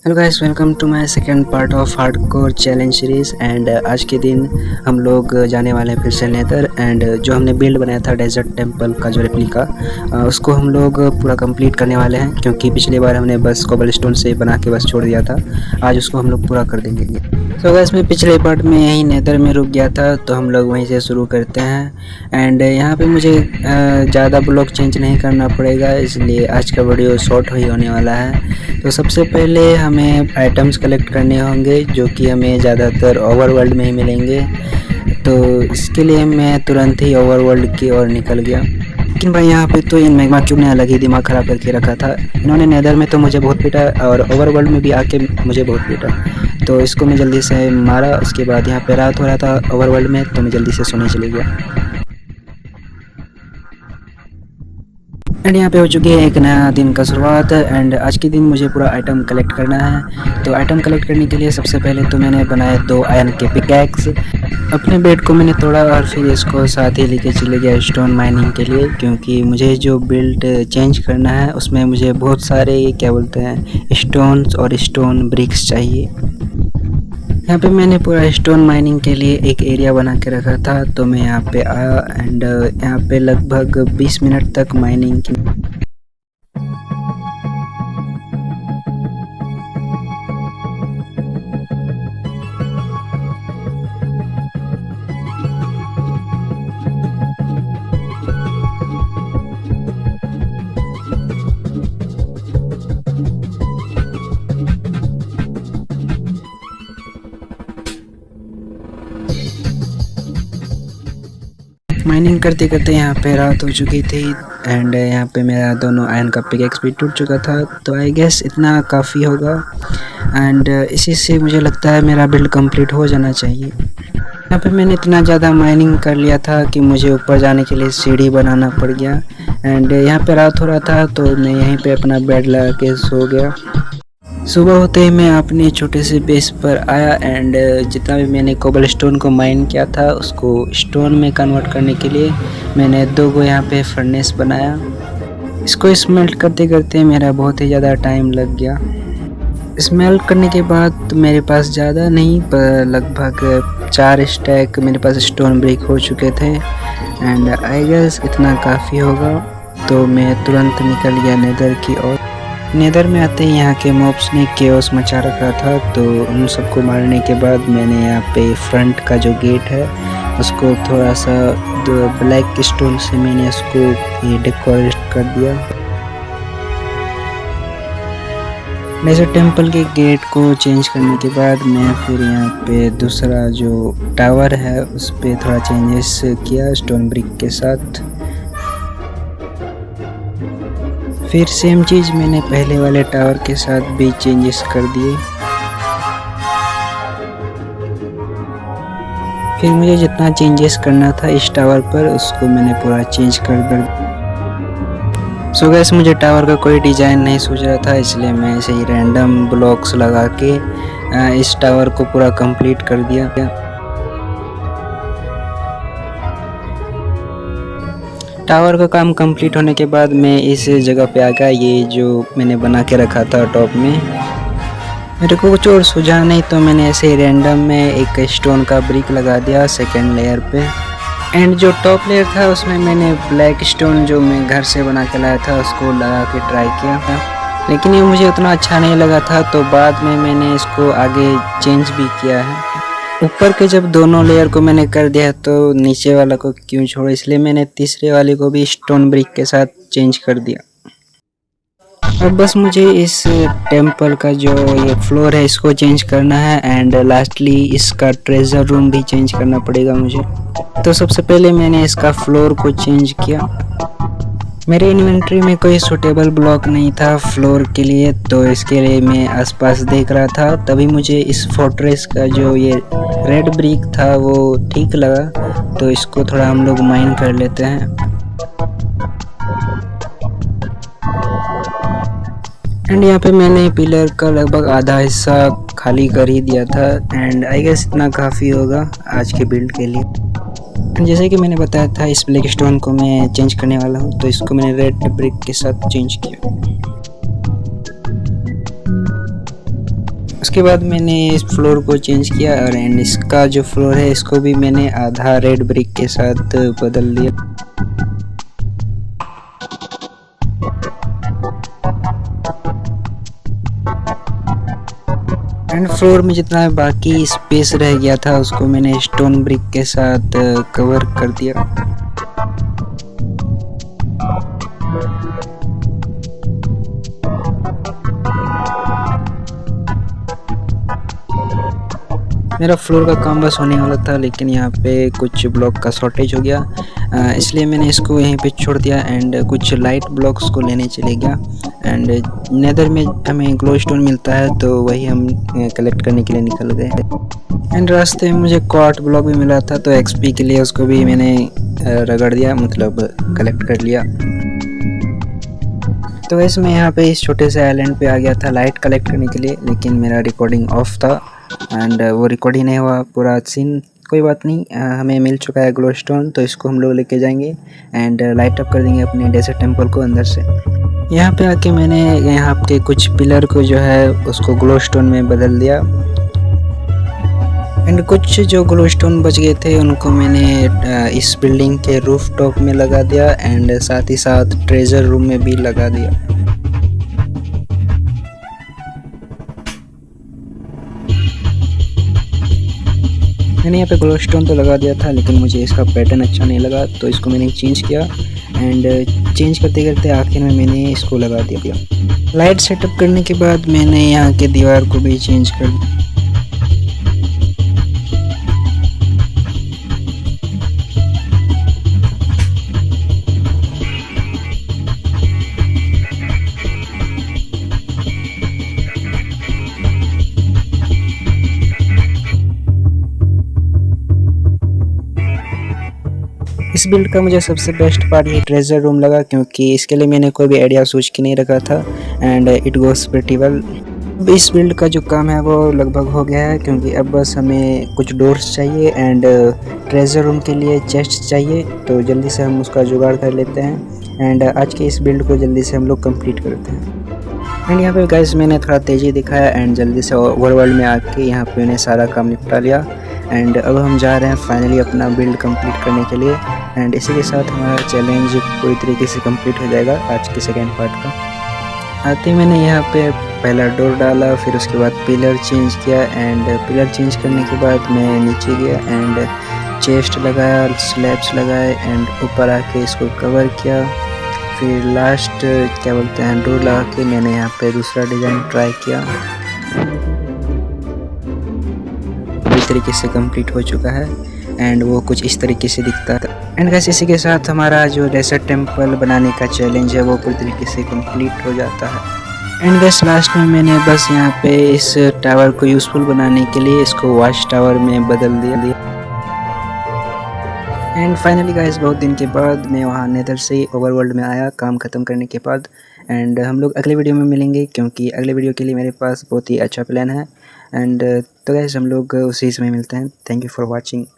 Hello guys, welcome to my second part of hardcore challenge series. एंड आज के दिन हम लोग जाने वाले हैं फिर से नेदर। एंड जो हमने बिल्ड बनाया था डेजर्ट टेंपल का जो रेप्लिका, उसको हम लोग पूरा कंप्लीट करने वाले हैं, क्योंकि पिछली बार हमने बस कोबलस्टोन से बना के बस छोड़ दिया था। आज उसको हम लोग पूरा कर देंगे। तो गाइस, मैं पिछले पार्ट में यहीं नेदर में रुक गया था, तो हम लोग वहीं से शुरू करते हैं। एंड यहाँ पे मुझे ज़्यादा ब्लॉक चेंज नहीं करना पड़ेगा, इसलिए आज का वीडियो शॉर्ट ही होने वाला है। तो सबसे पहले हमें आइटम्स कलेक्ट करने होंगे, जो कि हमें ज़्यादातर ओवरवर्ल्ड में ही मिलेंगे। तो इसके लिए मैं तुरंत ही ओवरवर्ल्ड की ओर निकल गया। लेकिन भाई यहाँ पे तो इन मैग्मा क्यूब ने अलग ही दिमाग ख़राब करके रखा था। इन्होंने नेदर में तो मुझे बहुत पीटा और ओवरवर्ल्ड में भी आके मुझे बहुत पीटा। तो इसको मैं जल्दी से मारा। उसके बाद यहाँ पे रात हो रहा था ओवरवर्ल्ड में, तो मैं जल्दी से सोने चली गया। एंड यहाँ पे हो चुकी है एक नया दिन का शुरुआत। एंड आज के दिन मुझे पूरा आइटम कलेक्ट करना है। तो आइटम कलेक्ट करने के लिए सबसे पहले तो मैंने बनाए 2 आयरन के पिकैक्स। अपने बेड को मैंने तोड़ा और फिर इसको साथ ही लेके चले गया स्टोन माइनिंग के लिए, क्योंकि मुझे जो बिल्ड चेंज करना है उसमें मुझे बहुत सारे क्या बोलते हैं स्टोन्स और स्टोन ब्रिक्स चाहिए। यहाँ पे मैंने पूरा स्टोन माइनिंग के लिए एक एरिया बना के रखा था। तो मैं यहाँ पे आया एंड यहाँ पे लगभग 20 मिनट तक माइनिंग की। माइनिंग करते करते यहाँ पे रात हो चुकी थी। एंड यहाँ पे मेरा दोनों आयरन का पिकैक्स भी टूट चुका था। तो आई गेस इतना काफ़ी होगा। एंड इसी से मुझे लगता है मेरा बिल्ड कंप्लीट हो जाना चाहिए। यहाँ पे मैंने इतना ज़्यादा माइनिंग कर लिया था कि मुझे ऊपर जाने के लिए सीढ़ी बनाना पड़ गया। एंड यहाँ पे रात हो रहा था, तो मैं यहीं पे अपना बेड लगा के सो गया। सुबह होते ही मैं अपने छोटे से बेस पर आया एंड जितना भी मैंने कोबलस्टोन को माइन किया था उसको स्टोन में कन्वर्ट करने के लिए मैंने 2 गो यहाँ पे फर्नेस बनाया। इसको स्मेल्ट करते करते मेरा बहुत ही ज़्यादा टाइम लग गया। स्मेल्ट करने के बाद मेरे पास ज़्यादा नहीं पर लगभग 4 स्टैक मेरे पास स्टोन ब्रेक हो चुके थे। एंड आई गेस इतना काफ़ी होगा। तो मैं तुरंत निकल गया नेदर की ओर। नेदर में आते ही यहाँ के मॉब्स ने केओस मचा रखा था। तो उन सबको मारने के बाद मैंने यहाँ पे फ्रंट का जो गेट है उसको थोड़ा सा ब्लैक स्टोन से मैंने उसको ये डेकोरेट कर दिया। डेजर्ट टेंपल के गेट को चेंज करने के बाद मैं फिर यहाँ पे दूसरा जो टावर है उस पर थोड़ा चेंजेस किया स्टोन ब्रिक के साथ। फिर सेम चीज़ मैंने पहले वाले टावर के साथ भी चेंजेस कर दिए। फिर मुझे जितना चेंजेस करना था इस टावर पर उसको मैंने पूरा चेंज कर दिया। सो गाइस, मुझे टावर का कोई डिज़ाइन नहीं सूझ रहा था, इसलिए मैं ऐसे ही रैंडम ब्लॉक्स लगा के इस टावर को पूरा कंप्लीट कर दिया। टावर का काम कंप्लीट होने के बाद मैं इस जगह पे आ गया। ये जो मैंने बना के रखा था टॉप में, मेरे को कुछ और सूझा नहीं, तो मैंने ऐसे ही रैंडम में एक स्टोन का ब्रिक लगा दिया सेकंड लेयर पे। एंड जो टॉप लेयर था उसमें मैंने ब्लैक स्टोन जो मैं घर से बना के लाया था उसको लगा के ट्राई किया था, लेकिन ये मुझे उतना अच्छा नहीं लगा था। तो बाद में मैंने इसको आगे चेंज भी किया है। ऊपर के जब दोनों लेयर को मैंने कर दिया तो नीचे वाला को क्यों छोड़ा, इसलिए मैंने तीसरे वाले को भी स्टोन ब्रिक के साथ चेंज कर दिया। अब बस मुझे इस टेंपल का जो ये फ्लोर है इसको चेंज करना है। एंड लास्टली इसका ट्रेजर रूम भी चेंज करना पड़ेगा मुझे। तो सबसे पहले मैंने इसका फ्लोर को चेंज किया। मेरे इन्वेंट्री में कोई सूटेबल ब्लॉक नहीं था फ्लोर के लिए, तो इसके लिए मैं आसपास देख रहा था। तभी मुझे इस फोर्ट्रेस का जो ये रेड ब्रिक था वो ठीक लगा, तो इसको थोड़ा हम लोग माइन कर लेते हैं। एंड यहाँ पे मैंने पिलर का लगभग आधा हिस्सा खाली कर ही दिया था। एंड आई गेस इतना काफ़ी होगा आज के बिल्ड के लिए। जैसे कि मैंने बताया था इस ब्लैक स्टोन को मैं चेंज करने वाला हूँ, तो इसको मैंने रेड ब्रिक के साथ चेंज किया। उसके बाद मैंने इस फ्लोर को चेंज किया और एंड इसका जो फ्लोर है इसको भी मैंने आधा रेड ब्रिक के साथ बदल दिया। एंड फ्लोर में जितना बाकी स्पेस रह गया था उसको मैंने स्टोन ब्रिक के साथ कवर कर दिया। मेरा फ्लोर का काम बस होने वाला था, लेकिन यहाँ पे कुछ ब्लॉक का शॉर्टेज हो गया, इसलिए मैंने इसको यहीं पे छोड़ दिया एंड कुछ लाइट ब्लॉक्स को लेने चले गया। एंड नेदर में हमें ग्लो स्टोन मिलता है तो वही हम कलेक्ट करने के लिए निकल गए। एंड रास्ते में मुझे क्वार्ट ब्लॉक भी मिला था तो एक्सपी के लिए उसको भी मैंने रगड़ दिया, मतलब कलेक्ट कर लिया। तो वैसे मैं यहाँ पे इस छोटे से आइलैंड पे आ गया था लाइट कलेक्ट करने के लिए, लेकिन मेरा रिकॉर्डिंग ऑफ था एंड वो रिकॉर्ड ही नहीं हुआ पूरा सीन। कोई बात नहीं, हमें मिल चुका है ग्लो स्टोन, तो इसको हम लोग लेके जाएंगे एंड लाइट अप कर देंगे अपने डेजर्ट टेम्पल को अंदर से। यहाँ पे आके मैंने यहाँ के कुछ पिलर को जो है उसको ग्लो स्टोन में बदल दिया एंड कुछ जो ग्लो स्टोन बच गए थे उनको मैंने इस बिल्डिंग के रूफ टॉप में लगा दिया एंड साथ ही साथ ट्रेजर रूम में भी लगा दिया। मैंने यहाँ पे ग्लो स्टोन तो लगा दिया था, लेकिन मुझे इसका पैटर्न अच्छा नहीं लगा तो इसको मैंने चेंज किया एंड चेंज करते करते आखिर में मैंने इसको लगा दिया। लाइट सेटअप करने के बाद मैंने यहाँ के दीवार को भी चेंज कर दिया। इस बिल्ड का मुझे सबसे बेस्ट पार्ट ये ट्रेजर रूम लगा, क्योंकि इसके लिए मैंने कोई भी आइडिया सोच के नहीं रखा था and it goes pretty well. अब इस बिल्ड का जो काम है वो लगभग हो गया है, क्योंकि अब बस हमें कुछ डोर्स चाहिए एंड ट्रेजर रूम के लिए चेस्ट चाहिए, तो जल्दी से हम उसका जुगाड़ कर लेते हैं एंड आज के इस बिल्ड को जल्दी से हम लोग कंप्लीट करते हैं। एंड यहाँ पे गाइस मैंने थोड़ा तेज़ी दिखाया एंड जल्दी से ओवरवर्ल्ड में आके यहाँ पे मैंने सारा काम निपटा लिया एंड अब हम जा रहे हैं फाइनली अपना बिल्ड कंप्लीट करने के लिए एंड इसी के साथ हमारा चैलेंज पूरी तरीके से कंप्लीट हो जाएगा आज के सेकेंड पार्ट का। आते ही मैंने यहाँ पे पहला डोर डाला, फिर उसके बाद पिलर चेंज किया एंड पिलर चेंज करने के बाद मैं नीचे गया एंड चेस्ट लगाया, स्लैब्स लगाए एंड ऊपर आके इसको कवर किया। फिर लास्ट क्या बोलते हैं डोर लगा के मैंने यहाँ पे दूसरा डिज़ाइन ट्राई किया। इस तरीके से कंप्लीट हो चुका है एंड वो कुछ इस तरीके से दिखता है। एंड गाइस इसी के साथ हमारा जो डेजर्ट टेम्पल बनाने का चैलेंज है वो पूरी तरीके से कंप्लीट हो जाता है। एंड गाइस लास्ट में मैंने बस यहाँ पे इस टावर को यूज़फुल बनाने के लिए इसको वॉच टावर में बदल दिया। एंड फाइनली गाइस बहुत दिन के बाद मैं वहाँ नेदर से ओवरवर्ल्ड में आया काम ख़त्म करने के बाद एंड हम लोग अगले वीडियो में मिलेंगे, क्योंकि अगले वीडियो के लिए मेरे पास बहुत ही अच्छा प्लान है एंड तो गाइस हम लोग उसी समय मिलते हैं। Thank you for watching.